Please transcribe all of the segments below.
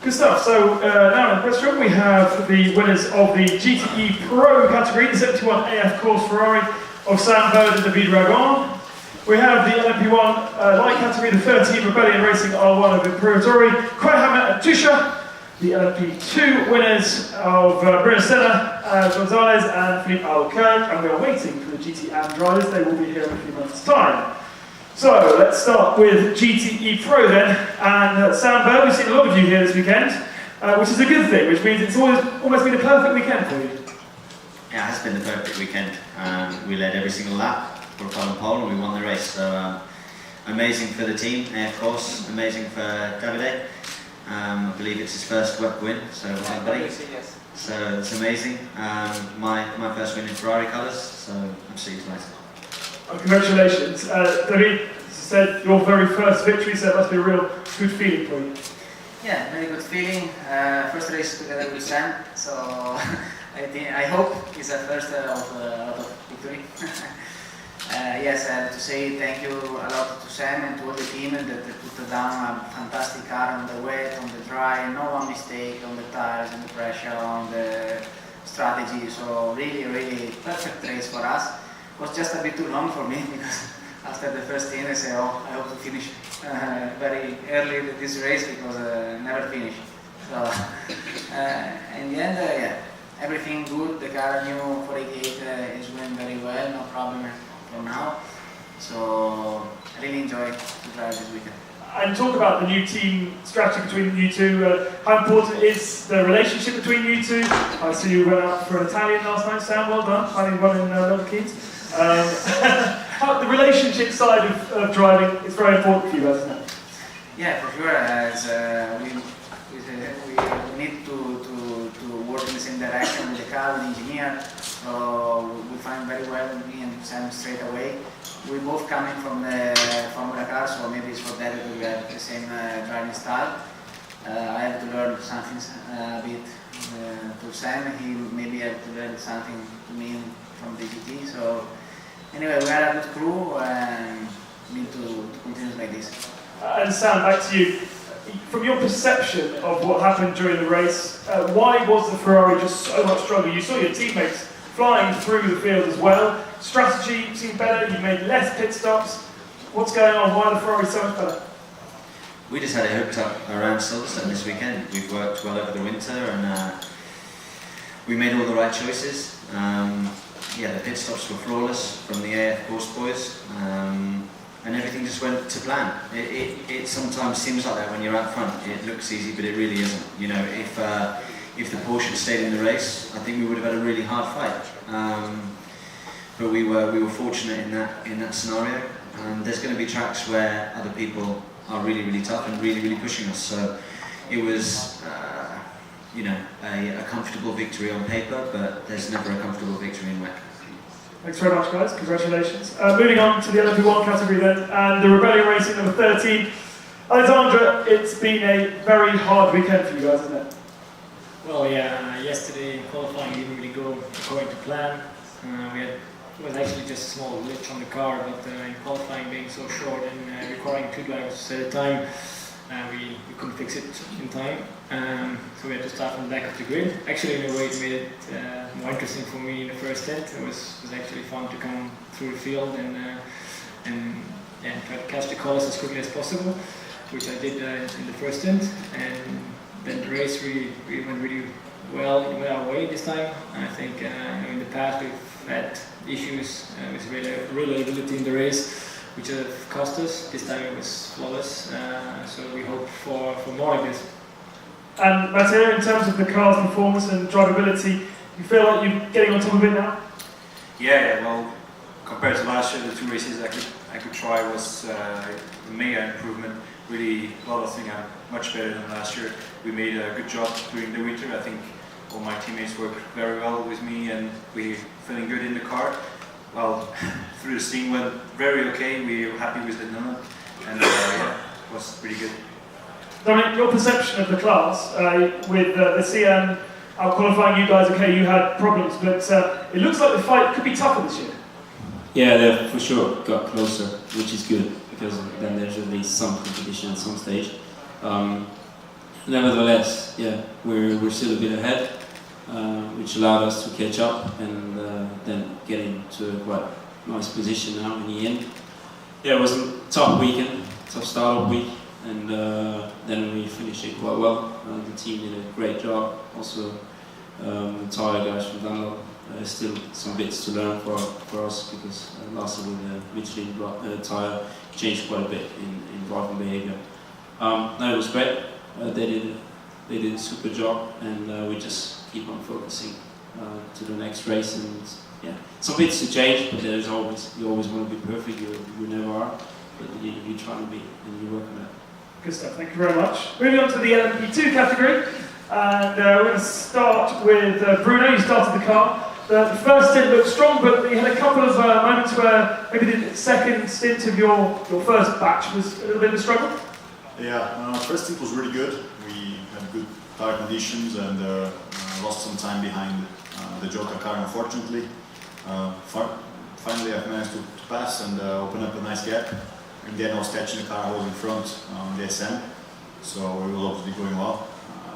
Good stuff. So now in the press room we have the winners of the GTE Pro category, the 71 AF Course Ferrari of Sam Bird and David Ragon. We have the LMP1 light category, the 13 Rebellion Racing R1 of Imperatori, Quayhamet and Tusha. The LMP2 winners of Bruno Senna, Gonzalez and Philippe Albuquerque, and we are waiting for the GT drivers. They will be here in a few months' time. So let's start with GTE Pro then, and Sam Bird, we've seen a lot of you here this weekend, which is a good thing, which means it's almost been a perfect weekend for you. Yeah, it has been the perfect weekend. We led every single lap for a common pole and we won the race, so amazing for the team, of course, amazing for Davide. I believe it's his first WEC win, so well done, buddy. So it's amazing. My first win in Ferrari colours, so absolutely delighted. Congratulations. David said your very first victory, so it must be a real good feeling for you. Yeah, very good feeling. First race together with Sam, so I hope it's the first out of victory. Yes, I have to say thank you a lot to Sam and to all the team that put down a fantastic car on the wet, on the dry, no one mistake on the tires, on the pressure, on the strategy. So really perfect race for us. It was just a bit too long for me because after the first stint I said, oh, I hope to finish very early this race because I never finish. So in the end, yeah, everything good. The car new 488 is going very well, no problem for now. So I really enjoy to drive this weekend. And talk about the new team strategy between you two. How important is the relationship between you two? I see you went out for an Italian last night, Sam. Well done, finding one in Milton Keynes. The relationship side of driving is very important for you guys, isn't it? Yeah, for sure. As we need to work in the same direction with the car, with the engineer. So we find very well me and Sam straight away. We both coming from the Formula car, so maybe it's for that we have the same driving style. I have to learn something a bit to Sam. He maybe have to learn something to me from the GT. So anyway, we are a good crew and need to continue like this. And Sam, back to you. From your perception of what happened during the race, why was the Ferrari just so much stronger? You saw your teammates flying through the field as well. Strategy seemed better, you made less pit stops. What's going on? Why are the Ferrari so much better? We just had it hooked up around Silverstone this weekend. We've worked well over the winter and we made all the right choices. Yeah, the pit stops were flawless from the AF course boys. And everything just went to plan. It sometimes seems like that when you're out front. It looks easy, but it really isn't. You know, if the Porsche had stayed in the race, I think we would have had a really hard fight. But we were fortunate in that scenario. And there's going to be tracks where other people are really tough and really pushing us. So it was, you know, a comfortable victory on paper, but there's never a comfortable victory in WEC. Thanks very much, guys. Congratulations. Moving on to the LMP1 category then, and the Rebellion Racing number 13. Alexandra, it's been a very hard weekend for you guys, isn't it? Well, yeah, yesterday qualifying didn't really go according to plan. It was actually just a small glitch on the car, but in qualifying being so short and requiring 2 drivers at a time, we couldn't fix it in time. So we had to start from the back of the grid. Actually, in a way, it made it more interesting for me in the first stint. It was actually fun to come through the field and try to catch the colours as quickly as possible, which I did in the first stint. And then the race really went really well. It went our way this time. I think in the past we've had issues with reliability in the race, which have cost us. This time it was flawless, so we hope for more like this. And Matteo, in terms of the car's performance and drivability, you feel like you're getting on top of it now? Yeah, well, compared to last year, the 2 races I could try was a mega improvement. Really, a lot of things are much better than last year. We made a good job during the winter. I think all my teammates worked very well with me and we're feeling good in the car. Well, through the scene went very okay. We were happy with the number and yeah, it was pretty good. Dominic, your perception of the class with the CM out qualifying you guys, okay, you had problems, but it looks like the fight could be tougher this year. Yeah, they for sure got closer, which is good because then there's at least some competition at some stage. nevertheless, yeah, we're still a bit ahead, which allowed us to catch up and then get into a quite nice position now in the end. Yeah, it was a tough weekend, tough start-up week, and then we finished it quite well. The team did a great job. Also, the tyre guys from Dunlop, still some bits to learn for us, because last year with the Michelin tyre changed quite a bit in driving behaviour. No, it was great. They did a super job, and we just keep on focusing to the next race. And yeah, some bits to change, but you always want to be perfect. You never are, but you try to be, and you work on that. Good stuff, thank you very much. Moving on to the LMP2 category, and we're going to start with Bruno. You started the car. The first stint looked strong, but you had a couple of moments where maybe the second stint of your first batch was a little bit of a struggle. Yeah, first stint was really good. We had good tire conditions and lost some time behind the Jota car, unfortunately. Finally, I've managed to pass and open up a nice gap. And then I was catching the car I was in front on the SM, so it was obviously going well.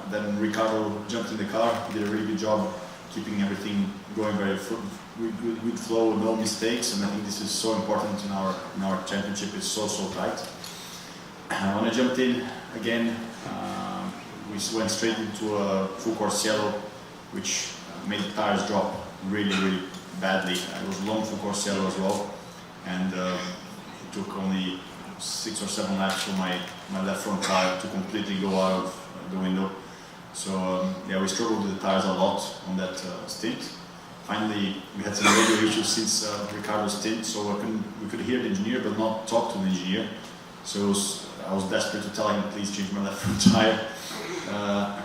Then Ricardo jumped in the car. He did a really good job keeping everything going very good flow, no mistakes, and I think this is so important in our championship. It's so tight. When I jumped in again, we went straight into a full course yellow, which made the tires drop really badly. It was long full course yellow as well, and it took only 6 or 7 laps for my left front tire to completely go out of the window. So yeah, we struggled with the tires a lot on that stint. Finally, we had some radio issues since Ricardo's stint, so we could hear the engineer but not talk to the engineer. So I was desperate to tell him, please change my left front tire.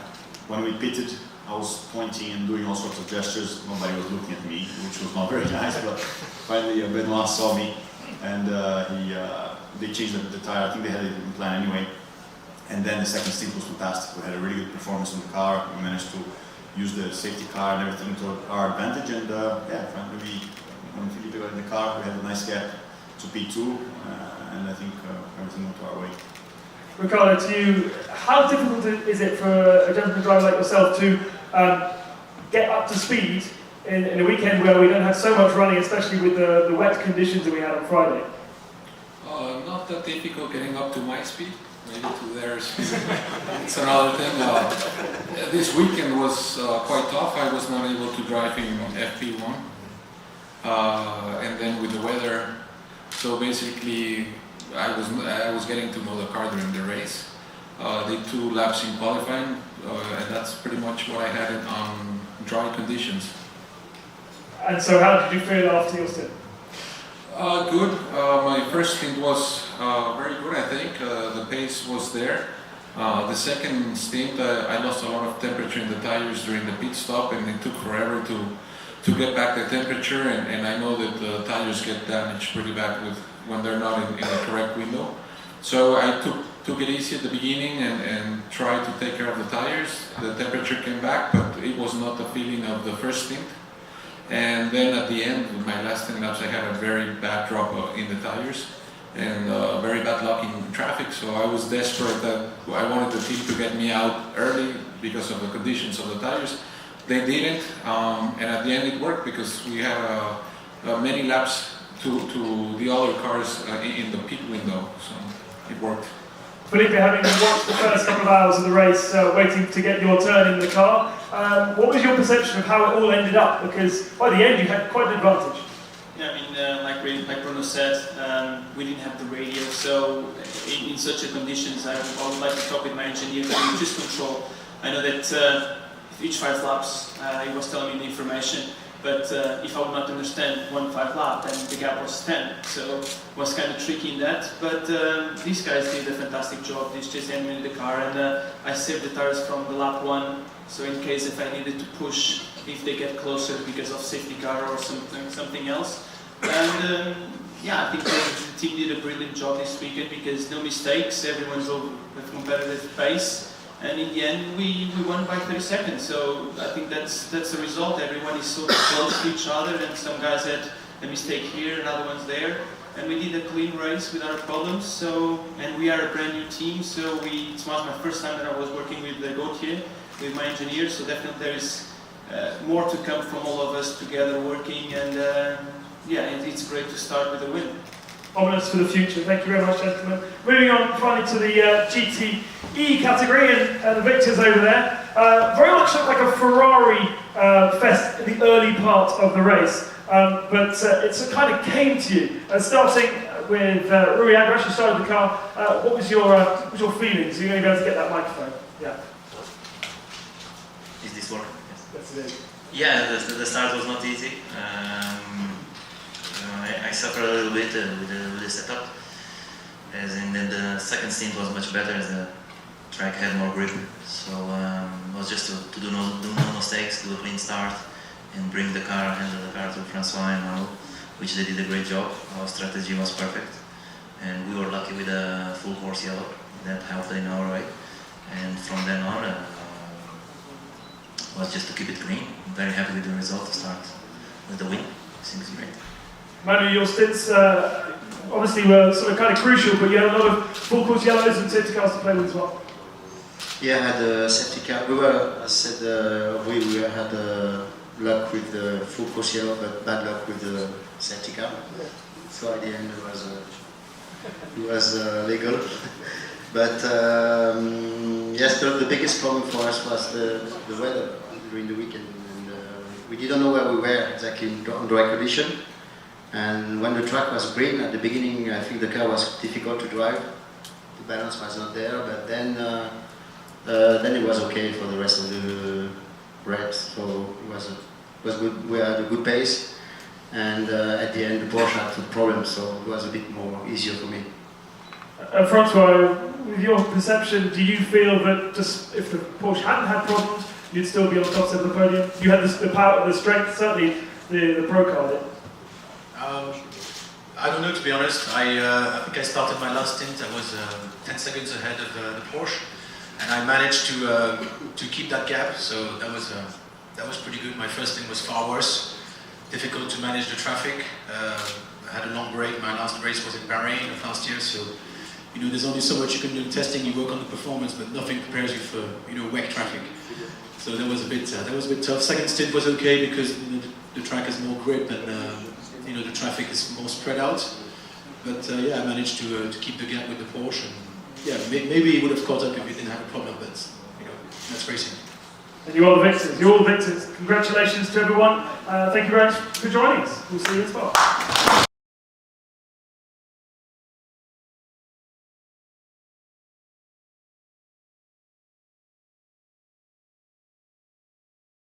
When we pitted, I was pointing and doing all sorts of gestures. Nobody was looking at me, which was not very nice, but finally Benoit saw me, and they changed the tire. I think they had it in plan anyway. And then the second stint was fantastic. We had a really good performance on the car. We managed to use the safety car and everything to our advantage. And yeah, finally, when Felipe got in the car, we had a nice gap to P2, and I think everything went our way. Ricardo, to you, how difficult is it for a gentleman driver like yourself to get up to speed in a weekend where we don't have so much running, especially with the wet conditions that we had on Friday? Not that difficult getting up to my speed. Maybe to theirs. It's another thing. This weekend was quite tough. I was not able to drive in FP1, and then with the weather. So basically, I was getting to know the car during the race. Did 2 laps in qualifying, and that's pretty much what I had on dry conditions. And so, how did you feel after your stint? Good. My first stint was very good, I think. The pace was there. The second stint, I lost a lot of temperature in the tires during the pit stop, and it took forever to get back the temperature. And I know that the tires get damaged pretty bad when they're not in the correct window. So I took it easy at the beginning and tried to take care of the tires. The temperature came back, but it was not the feeling of the first stint. And then at the end, with my last 10 laps, I had a very bad drop in the tires and very bad luck in traffic. So I was desperate that I wanted the team to get me out early because of the conditions of the tires. They didn't, and at the end it worked because we had many laps to the other cars in the pit window, so it worked. Felipe, having watched the first couple of hours of the race, waiting to get your turn in the car, what was your perception of how it all ended up? Because by the end you had quite an advantage. Yeah, I mean, like Bruno said, we didn't have the radio, so in such a conditions, I would like to talk with my engineer to just control. I know that each 5 laps he was telling me the information, but if I would not understand 1 5 lap, then the gap was 10, so it was kind of tricky in that. But these guys did a fantastic job. They just handed me the car, and I saved the tires from the lap 1, so in case if I needed to push, if they get closer because of safety car or something else. And yeah, I think the team did a brilliant job this weekend because no mistakes, everyone's at competitive pace. And in the end, we won by 30 seconds. So I think that's the result. Everyone is so close to each other, and some guys had a mistake here, another one's there. and we did a clean race without problems. So, and we are a brand new team, so it was my first time that I was working with Gauthier, with my engineer. So definitely there is more to come from all of us together working, and yeah, it's great to start with a win. Ominous for the future. Thank you very much, gentlemen. Moving on finally to the GTE category, and the victors over there. Very much looked like a Ferrari fest in the early part of the race, but it kind of came to you. Starting with Rui Agrash, who started the car. What was your feelings? You're going to be able to get that microphone. Yeah. Is this working? Yes. That's it. Yeah, the start was not easy. I suffered a little bit with the setup, and then the second stint was much better as the track had more grip. So it was just to do no mistakes, do a clean start, and handle the car to Francois and Mauro, which they did a great job. Our strategy was perfect, and we were lucky with a full course yellow that helped in our way. And from then on, was just to keep it clean. I'm very happy with the result to start with the win. Seems great. Manu, your stints obviously were sort of kind of crucial, but you had a lot of full course yellows and safety cars to play with as well. Yeah, I had a safety car. We were, as said, we had luck with the full course yellow, but bad luck with the safety car. So at the end it was legal. But yes, the biggest problem for us was the weather during the weekend. And, we didn't know where we were exactly on dry condition. And when the track was green at the beginning, I think the car was difficult to drive. The balance was not there, but then it was okay for the rest of the race. So it was good. We had a good pace, and at the end the Porsche had some problems, so it was a bit more easier for me. Francois, with your perception, do you feel that just if the Porsche hadn't had problems, you'd still be on top of the podium? You had the power, the strength, certainly the Pro car did. I don't know, to be honest. I think I started my last stint. I was 10 seconds ahead of the Porsche, and I managed to keep that gap. So that was pretty good. My first stint was far worse. Difficult to manage the traffic. I had a long break. My last race was in Bahrain of last year, so you know there's only so much you can do in testing. You work on the performance, but nothing prepares you for WEC traffic. So that was a bit tough. Second stint was okay because the track has more grip and the traffic is more spread out. But yeah, I managed to keep the gap with the Porsche. And, yeah, maybe it would have caught up if it didn't have a problem, but that's racing. And you're all the victors. You're all the victors. Congratulations to everyone. Thank you very much for joining us. We'll see you in Spa.